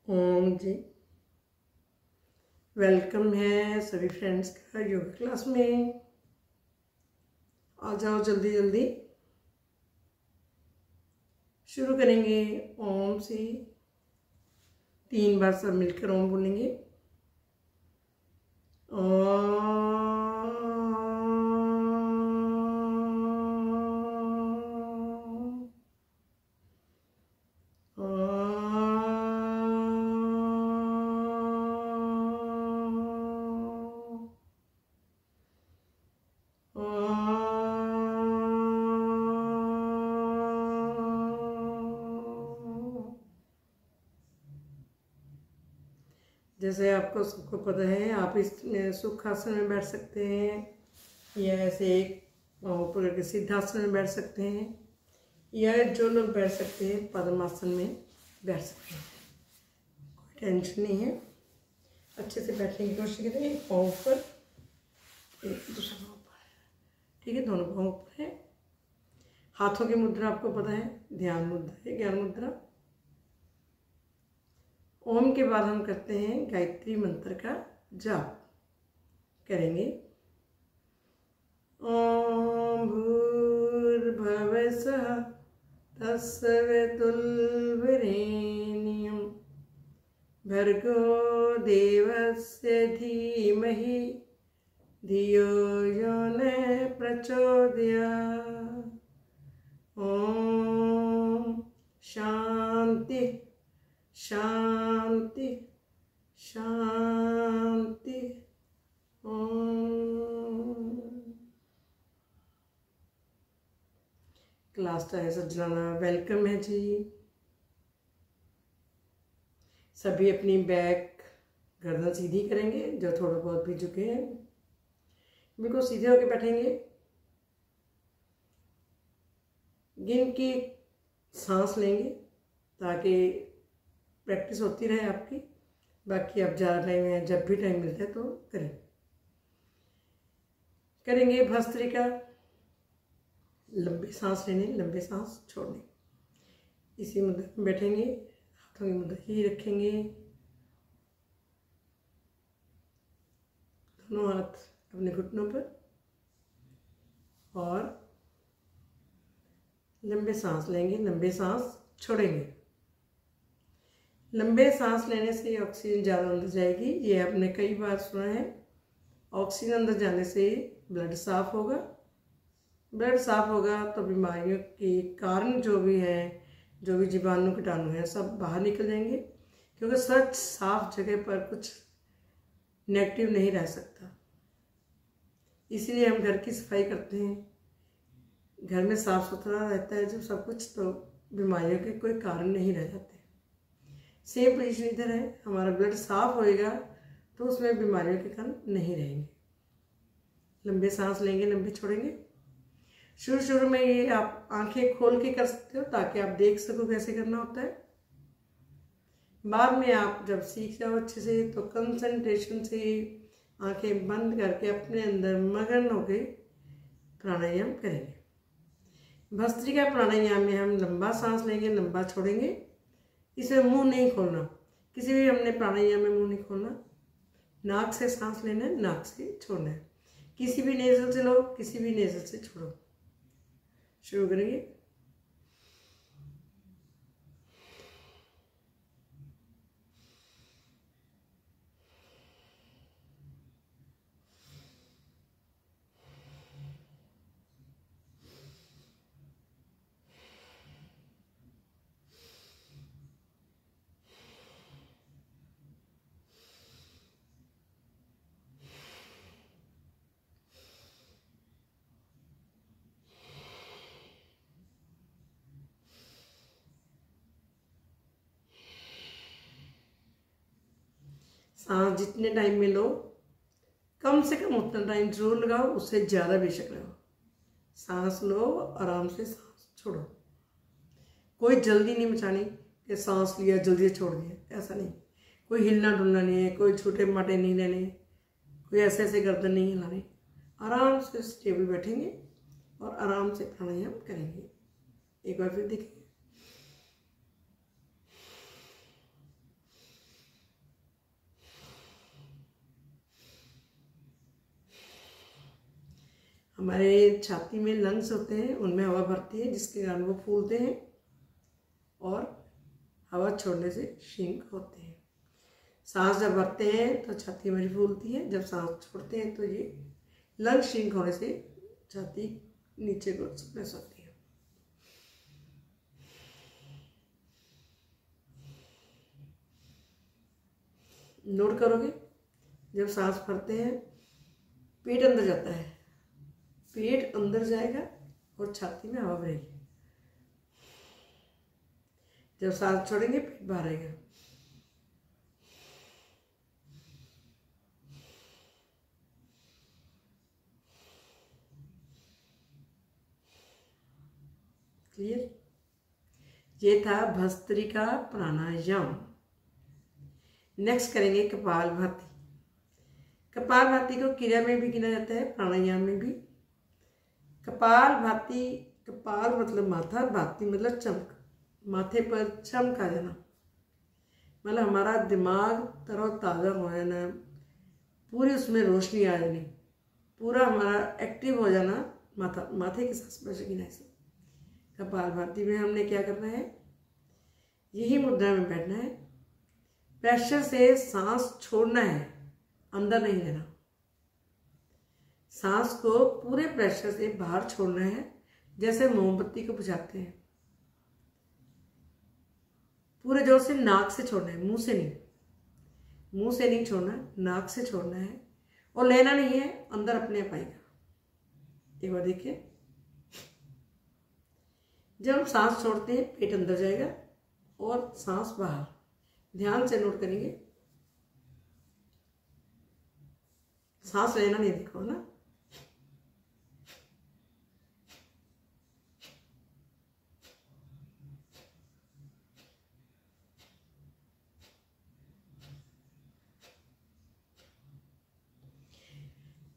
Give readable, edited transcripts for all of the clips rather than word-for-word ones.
ओम जी। Welcome है सभी friends का योगा क्लास में। आ जाओ जल्दी जल्दी। शुरू करेंगे ओम से। 3 बार सब मिलकर ओम बोलेंगे। ओम। जैसे आपको सबको पता है, आप इसमें सुखासन में बैठ सकते हैं या ऐसे एक पाँव ऊपर करके सिद्धासन में बैठ सकते हैं, या जो लोग बैठ सकते हैं पद्मासन में बैठ सकते हैं। कोई टेंशन नहीं है। अच्छे से बैठने की कोशिश करें। एक पाँव ऊपर, एक दूसरा पाँव ऊपर। ठीक है, दोनों पाँव ऊपर है। हाथों की मुद्रा आपको पता है, ध्यान मुद्रा है, ज्ञान मुद्रा। ओम के बाद हम करते हैं गायत्री मंत्र का जाप करेंगे। ओम भूर्भुवः स्वः तत्सवितुर्वरेण्यं भर्गो देवस्य धीमहि धियो यो न प्रचोदयात्। ओम शांति शांति शांति। ओम। क्लास है सज्जनाना, वेलकम है जी। सभी अपनी बैक गर्दन सीधी करेंगे, जो थोड़ा बहुत भी झुके हैं बिल्कुल सीधे होकर बैठेंगे। गिन की सांस लेंगे ताकि प्रैक्टिस होती रहे आपकी। बाकी आप ज़्यादा टाइम है, जब भी टाइम मिलता है तो करेंगे भस्त्रिका। लंबी सांस लेनी, लंबी सांस छोड़नी। इसी मुद्रा में बैठेंगे, हाथों की मुद्रा ही रखेंगे। दोनों हाथ अपने घुटनों पर और लंबे सांस लेंगे, लंबे सांस छोड़ेंगे। लंबे सांस लेने से ऑक्सीजन ज़्यादा अंदर जाएगी, ये आपने कई बार सुना है। ऑक्सीजन अंदर जाने से ब्लड साफ होगा। ब्लड साफ होगा तो बीमारियों के कारण जो भी है, जो भी जीवाणु कीटाणु है, सब बाहर निकल जाएंगे। क्योंकि स्वच्छ साफ जगह पर कुछ नेगेटिव नहीं रह सकता। इसीलिए हम घर की सफाई करते हैं। घर में साफ सुथरा रहता है जब सब कुछ, तो बीमारियों के कोई कारण नहीं रह जाते। सेम पोजीशन इधर है। हमारा ब्लड साफ होएगा तो उसमें बीमारियों के कारण नहीं रहेंगे। लंबे सांस लेंगे, लंबे छोड़ेंगे। शुरू में ये आप आंखें खोल के कर सकते हो ताकि आप देख सको कैसे करना होता है। बाद में आप जब सीख जाओ अच्छे से तो कंसंट्रेशन से आंखें बंद करके अपने अंदर मगन होके प्राणायाम करेंगे। भस्त्रिका प्राणायाम में हम लंबा सांस लेंगे, लंबा छोड़ेंगे। इसमें मुंह नहीं खोलना। किसी भी हमने प्राणायाम में मुंह नहीं खोलना। नाक से सांस लेना है, नाक से छोड़ना है। किसी भी नेजल से लो, किसी भी नेजल से छोड़ो। शुरू करेंगे। सांस जितने टाइम में लो, कम से कम उतना टाइम जरूर लगाओ, उससे ज़्यादा बेशक लगाओ। सांस लो, आराम से सांस छोड़ो। कोई जल्दी नहीं मचानी कि सांस लिया जल्दी छोड़ दिया, ऐसा नहीं। कोई हिलना डुलना नहीं है, कोई छोटे माटे नहीं लेने, कोई ऐसे गर्दन नहीं हिलानी। आराम से स्टेबल बैठेंगे और आराम से प्राणायाम करेंगे। एक बार फिर देखिए। हमारे छाती में लंग्स होते हैं, उनमें हवा भरती है जिसके कारण वो फूलते हैं और हवा छोड़ने से श्रिंक होते हैं। सांस जब भरते हैं तो छाती हमारी फूलती है, जब सांस छोड़ते हैं तो ये लंग श्रिंक होने से छाती नीचे को सप्रेस होती है। नोट करोगे, जब सांस भरते हैं पेट अंदर जाता है, पेट अंदर जाएगा और छाती में हवा भरेगी। जब सांस छोड़ेंगे पेट बाहर आएगा। क्लियर? ये था भस्त्रिका प्राणायाम। नेक्स्ट करेंगे कपालभाति। कपालभाति को क्रिया में भी गिना जाता है, प्राणायाम में भी। कपालभाति, कपाल मतलब माथा, भाति मतलब चमक, माथे पर चमक आ जाना, मतलब हमारा दिमाग तरोताज़ा हो जाना, पूरी उसमें रोशनी आ जानी, पूरा हमारा एक्टिव हो जाना, माथे के सांस गिना से। कपालभाति में हमने क्या करना है, यही मुद्रा में बैठना है, प्रेशर से सांस छोड़ना है, अंदर नहीं लेना। सांस को पूरे प्रेशर से बाहर छोड़ना है, जैसे मोमबत्ती को बुझाते हैं। पूरे जोर से नाक से छोड़ना है, मुंह से नहीं। मुंह से नहीं छोड़ना, नाक से छोड़ना है और लेना नहीं है, अंदर अपने आप आएगा। एक बार देखिए, जब हम सांस छोड़ते हैं पेट अंदर जाएगा और सांस बाहर। ध्यान से नोट करेंगे, सांस लेना नहीं, देखो ना।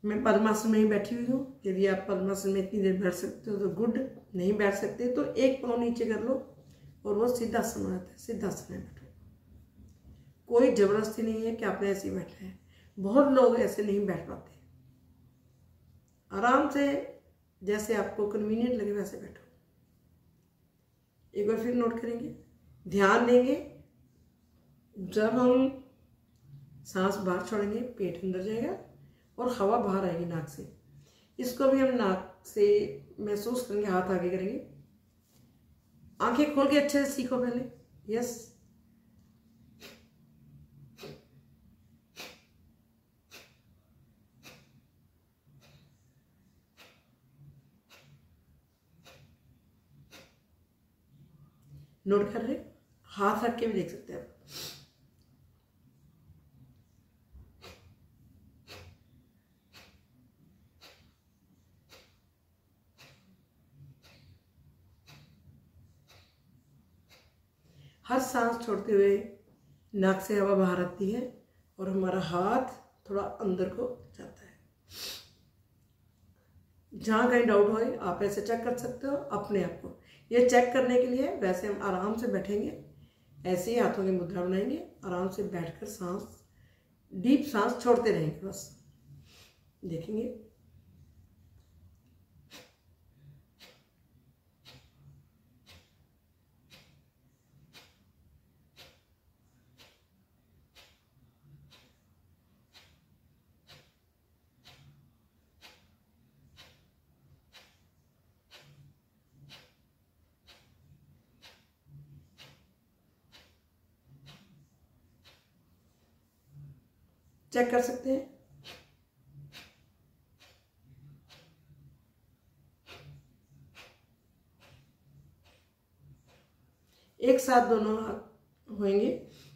मैं पद्मासन में ही बैठी हुई हूँ। यदि आप पद्मासन में इतनी देर बैठ सकते हो तो गुड, नहीं बैठ सकते तो एक पाँव नीचे कर लो और वो सिद्धासन हो जाता है। सिद्धासन में बैठो, कोई जबरदस्ती नहीं है कि आपने ऐसे ही बैठना है। बहुत लोग ऐसे नहीं बैठ पाते। आराम से जैसे आपको कन्वीनियंट लगे वैसे बैठो। एक बार फिर नोट करेंगे, ध्यान देंगे, जब हम सांस बाहर छोड़ेंगे पेट अंदर जाएगा और हवा बाहर आएगी नाक से। इसको भी हम नाक से महसूस करेंगे, हाथ आगे करेंगे, आंखें खोल के अच्छे से सीखो पहले। यस, नोट कर रहे, हाथ रख के भी देख सकते हैं आप। हर सांस छोड़ते हुए नाक से हवा बाहर आती है और हमारा हाथ थोड़ा अंदर को जाता है। जहाँ कहीं डाउट हो आप ऐसे चेक कर सकते हो अपने आप को। ये चेक करने के लिए वैसे हम आराम से बैठेंगे, ऐसे ही हाथों की मुद्रा बनाएंगे, आराम से बैठकर सांस, डीप सांस छोड़ते रहेंगे, बस देखेंगे। चेक कर सकते हैं। एक साथ दोनों हाथ होंगे,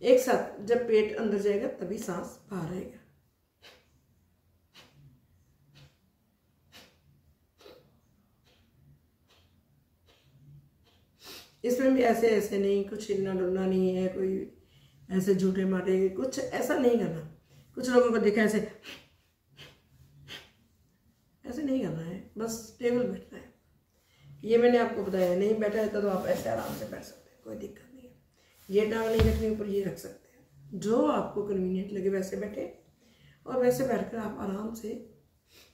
एक साथ जब पेट अंदर जाएगा तभी सांस बाहर आएगा। इसमें भी ऐसे ऐसे नहीं, कुछ हिलना डुलना नहीं है, कोई ऐसे झूठे मारे कुछ ऐसा नहीं करना। कुछ लोगों को देखा ऐसे नहीं करना है, बस टेबल बैठना है। ये मैंने आपको बताया, नहीं बैठा है तो आप ऐसे आराम से बैठ सकते हैं, कोई दिक्कत नहीं है। ये टांग नहीं रखनी ऊपर, ये रख सकते हैं। जो आपको कन्वीनियंट लगे वैसे बैठे और वैसे बैठकर आप आराम से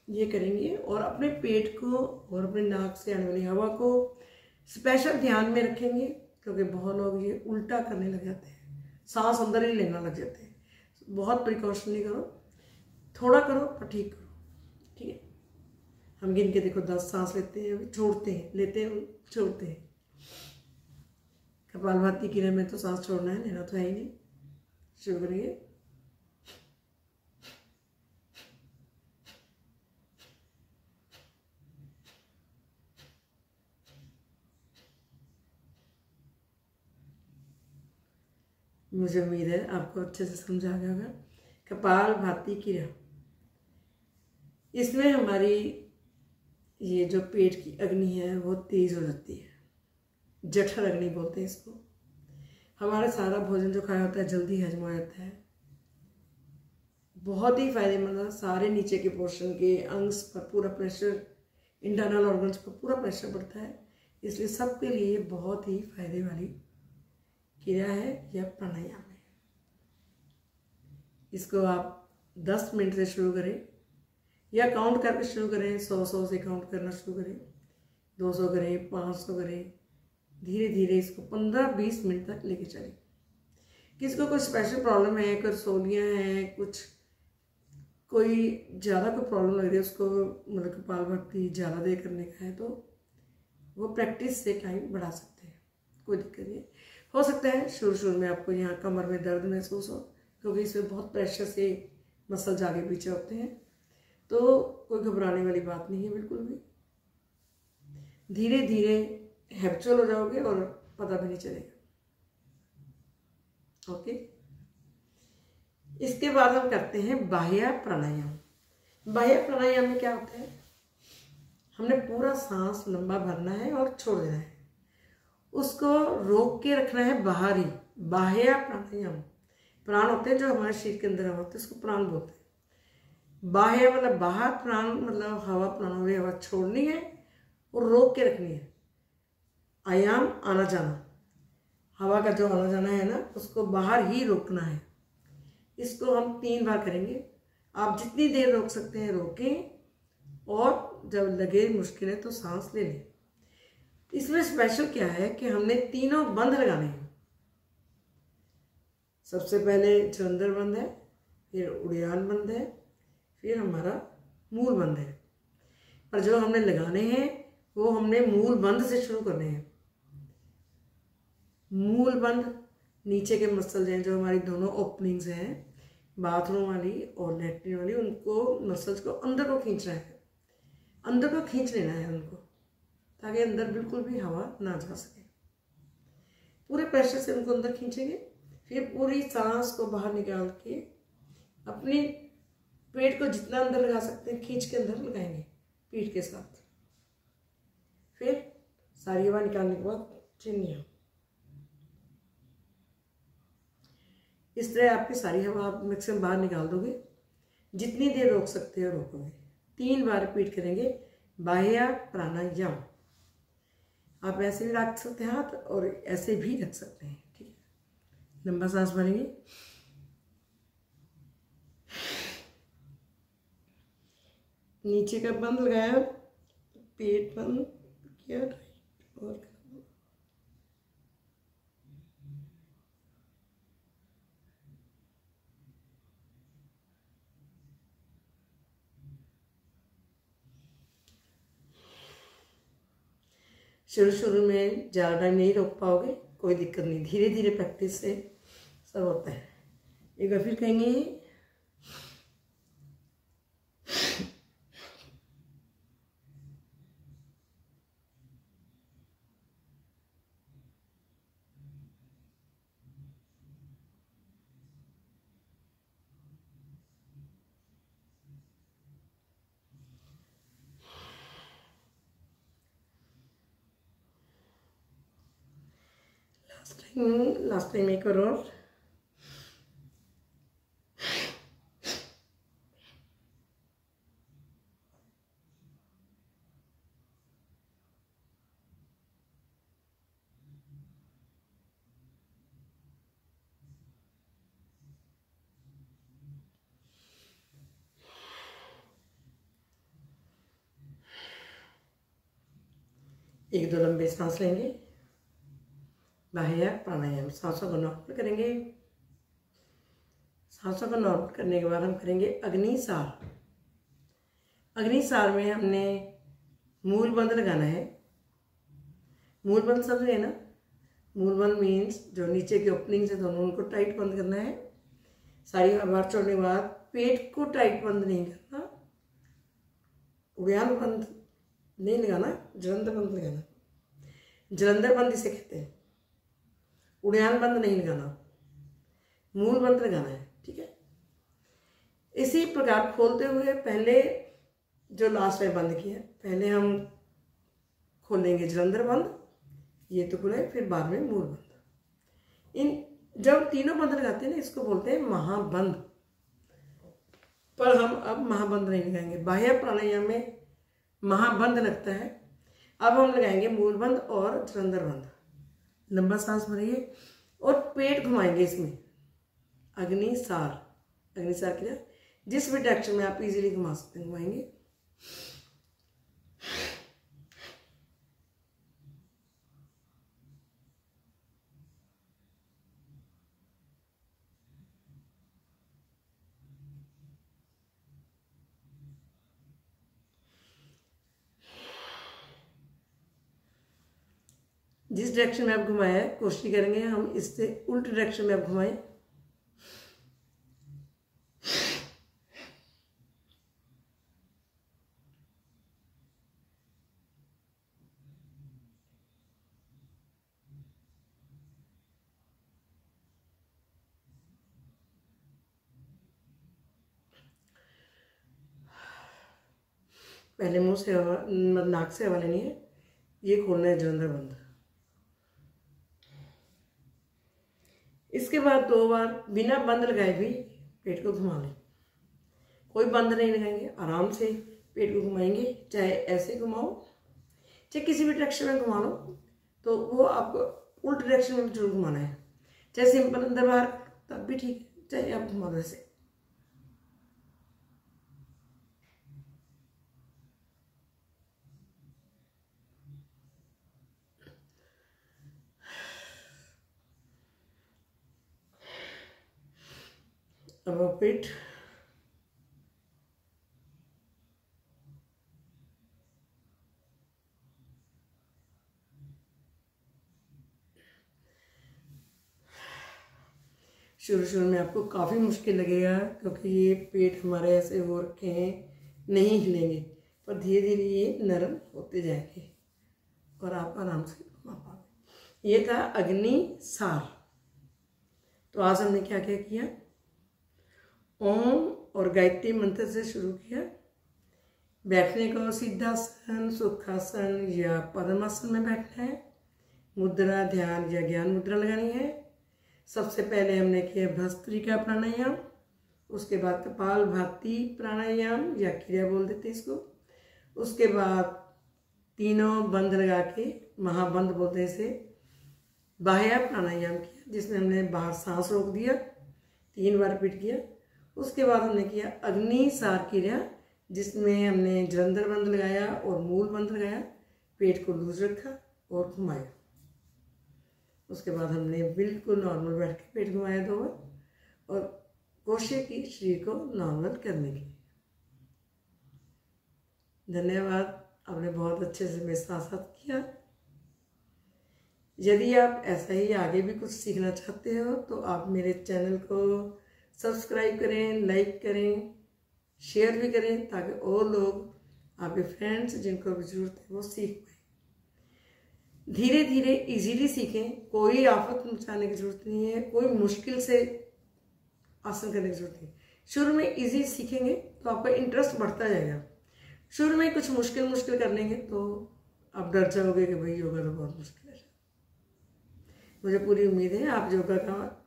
ये करेंगे और अपने पेट को और अपने नाक से आने वाली हवा को स्पेशल ध्यान में रखेंगे, क्योंकि बहुत लोग ये उल्टा करने लग जाते हैं, सांस अंदर ही लेना लग जाते हैं। बहुत प्रिकॉशन नहीं करो, थोड़ा करो पर ठीक करो, ठीक है। हम गिन के देखो 10 सांस लेते हैं, छोड़ते हैं, लेते हैं, छोड़ते हैं। कपालभाति क्रिया में तो सांस छोड़ना है, लेना तो है ही नहीं। शुरू करिए। मुझे उम्मीद है आपको अच्छे से समझ आ गया होगा। कपालभाति क्रिया, इसमें हमारी ये जो पेट की अग्नि है वो तेज हो जाती है, जठर अग्नि बोलते हैं इसको। हमारा सारा भोजन जो खाया होता है जल्दी हजम हो जाता है, बहुत ही फायदेमंद है। सारे नीचे के पोर्शन के अंग्स पर पूरा प्रेशर, इंटरनल ऑर्गन्स पर पूरा प्रेशर पड़ता है, इसलिए सबके लिए बहुत ही फायदे वाली क्रिया है यह प्राणायाम है। इसको आप 10 मिनट से शुरू करें या काउंट करके शुरू करें। 100 से काउंट करना शुरू करें, 200 करें, 500 करें। धीरे धीरे इसको 15-20 मिनट तक लेके चलें। किसी को कोई स्पेशल प्रॉब्लम है, कोई रसोलियाँ हैं, कुछ कोई ज़्यादा कोई प्रॉब्लम लग रही है उसको, मतलब कपालभाति ज़्यादा देर करने का है, तो वो प्रैक्टिस से टाइम बढ़ा सकते हैं, कोई दिक्कत नहीं। हो सकता है शुरू में आपको यहाँ कमर में दर्द महसूस हो, क्योंकि इसमें बहुत प्रेशर से मसल्स आगे पीछे होते हैं, तो कोई घबराने वाली बात नहीं है बिल्कुल भी। धीरे धीरे हैबिचुअल हो जाओगे और पता भी नहीं चलेगा। ओके, इसके बाद हम करते हैं बाह्य प्राणायाम। बाह्य प्राणायाम में क्या होता है, हमने पूरा सांस लंबा भरना है और छोड़ देना है, उसको रोक के रखना है बाहर ही। बाह्य प्राणायाम, प्राण होते हैं जो हमारे शरीर के अंदर होते हैं, उसको प्राण बोलते हैं। बाह्य मतलब बाहर, प्राण मतलब हवा, प्राणों में हवा छोड़नी है और रोक के रखनी है। आयाम आना जाना, हवा का जो आना जाना है ना, उसको बाहर ही रोकना है। इसको हम 3 बार करेंगे। आप जितनी देर रोक सकते हैं रोकें, और जब लगे मुश्किल है तो सांस ले लें। इसमें स्पेशल क्या है कि हमने तीनों बंद लगाने हैं। सबसे पहले चंद्र बंद है, फिर उड़ियान बंद है, फिर हमारा मूल बंद है। पर जो हमने लगाने हैं वो हमने मूल बंद से शुरू करने हैं। मूल बंद, नीचे के मसल हैं जो हमारी दोनों ओपनिंग्स हैं, बाथरूम वाली और लेटरिन वाली, उनको मसल्स को अंदर को खींचना है, अंदर को खींच लेना है उनको, ताकि अंदर बिल्कुल भी हवा ना जा सके। पूरे प्रेशर से उनको अंदर खींचेंगे, फिर पूरी सांस को बाहर निकाल के अपने पेट को जितना अंदर लगा सकते हैं खींच के अंदर लगाएंगे पीठ के साथ। फिर सारी हवा निकालने के बाद चिन्ह, इस तरह आपकी सारी हवा आप मैक्सिमम बाहर निकाल दोगे। जितनी देर रोक सकते हो रोकोगे। 3 बार रिपीट करेंगे बाह्य प्राणायाम। आप ऐसे भी रख सकते हैं हाथ, और ऐसे भी रख सकते हैं, ठीक है। लंबा सांस भरेंगे, नीचे का बंद लगाया, पेट बंद किया, और शुरू में ज़्यादा टाइम नहीं रोक पाओगे, कोई दिक्कत नहीं, धीरे धीरे प्रैक्टिस से सब होता है। एक बार फिर कहेंगे, लास्ट टाइम एक और 1-2 लंबे सांस लेंगे। बाह्य प्राणायाम, सांसों को नॉर्मल करेंगे। सांसों को नॉर्मल करने के बाद हम करेंगे अग्निसार। अग्निसार में हमने मूल बंद लगाना है। मूल बंद समझ गए ना? मूल बंद मीन्स जो नीचे की ओपनिंग से दोनों उनको टाइट बंद करना है। सारी बार छोड़ने के बाद पेट को टाइट बंद नहीं करना, उड़ान बंद नहीं लगाना, जलंधर बंद लगाना। जलंधर बंद इसे कहते हैं। उड़ान बंद नहीं लगाना, मूल बंद लगाना है, ठीक है। इसी प्रकार खोलते हुए पहले जो लास्ट में बंद किया, पहले हम खोलेंगे जलंधर बंद, ये तो खुला है, फिर बाद में मूल बंद। इन जब तीनों बंद लगाते हैं ना, इसको बोलते हैं महाबंद। पर हम अब महाबंद नहीं लगाएंगे। बाह्य प्राणायाम में महाबंद लगता है। अब हम लगाएंगे मूल बंद और जलंधर बंद। लंबा सांस भरिए और पेट घुमाएंगे इसमें। अग्निसार, अग्निसार किया जिस भी डायरेक्शन में आप इजीली घुमा सकते हैं, घुमाएंगे। जिस डायरेक्शन में आप घुमाया है कोशिश करेंगे हम इससे उल्ट डायरेक्शन में आप घुमाएं। पहले मुंह से हवा, नाक से हवा लेनी है, ये खोलना है जलंधर बंद। इसके बाद 2 बार बिना बंद लगाए भी पेट को घुमा लें। कोई बंद नहीं लगाएंगे, आराम से पेट को घुमाएंगे। चाहे ऐसे घुमाओ, चाहे किसी भी डायरेक्शन में घुमा लो, तो वो आपको उल्ट डायरेक्शन में जरूर घुमाना है। चाहे सिंपल अंदर बाहर तब भी ठीक है, चाहे आप घुमा दो ऐसे। अब पेट शुरू में आपको काफ़ी मुश्किल लगेगा, क्योंकि ये पेट हमारे ऐसे हो रखे हैं, नहीं हिलेंगे, पर धीरे धीरे ये नरम होते जाएंगे और आप आराम से घुमा पाओगे। ये था अग्निसार। तो आज हमने क्या क्या किया? ओम और गायत्री मंत्र से शुरू किया। बैठने को सिद्धासन, सुखासन या पद्मासन में बैठना है। मुद्रा ध्यान या ज्ञान मुद्रा लगानी है। सबसे पहले हमने किया भस्त्रिका प्राणायाम, उसके बाद कपालभाति प्राणायाम या क्रिया बोल देते इसको। उसके बाद तीनों बंद लगा के महाबंद बोलते हैं इसे, बाह्य प्राणायाम किया, जिसमें हमने बाहर सांस रोक दिया, 3 बार रिपीट किया। उसके बाद हमने किया अग्निसार क्रिया, जिसमें हमने जलंधर बंद लगाया और मूल बंद लगाया, पेट को लूज रखा और घुमाया। उसके बाद हमने बिल्कुल नॉर्मल बैठ के पेट घुमाया 2 बार और कोशिश की शरीर को नॉर्मल करने की। धन्यवाद, आपने बहुत अच्छे से मेरे साथ साथ किया। यदि आप ऐसा ही आगे भी कुछ सीखना चाहते हो तो आप मेरे चैनल को सब्सक्राइब करें, लाइक करें, शेयर भी करें, ताकि और लोग, आपके फ्रेंड्स जिनको भी जरूरत है, वो सीख पाए। धीरे धीरे इजीली सीखें, कोई आफत मचाने की जरूरत नहीं है, कोई मुश्किल से आसन करने की जरूरत नहीं। शुरू में इजी सीखेंगे तो आपका इंटरेस्ट बढ़ता जाएगा। शुरू में कुछ मुश्किल कर लेंगे तो आप डर जाओगे कि भाई योगा तो बहुत मुश्किल है। मुझे पूरी उम्मीद है आप योगा का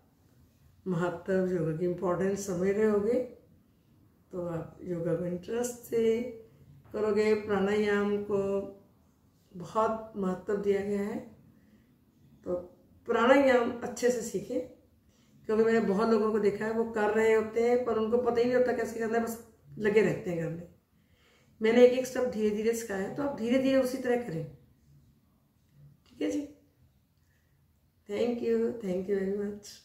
महत्व, योगा की इम्पोर्टेंस समझ रहे होगे, तो आप योगा को इंटरेस्ट से करोगे। प्राणायाम को बहुत महत्व दिया गया है, तो प्राणायाम अच्छे से सीखें, क्योंकि मैंने बहुत लोगों को देखा है वो कर रहे होते हैं पर उनको पता ही नहीं होता कैसे करना है, बस लगे रहते हैं करने। मैंने एक स्टेप धीरे धीरे सिखाया, तो आप धीरे धीरे उसी तरह करें। है जी। Thank you very much.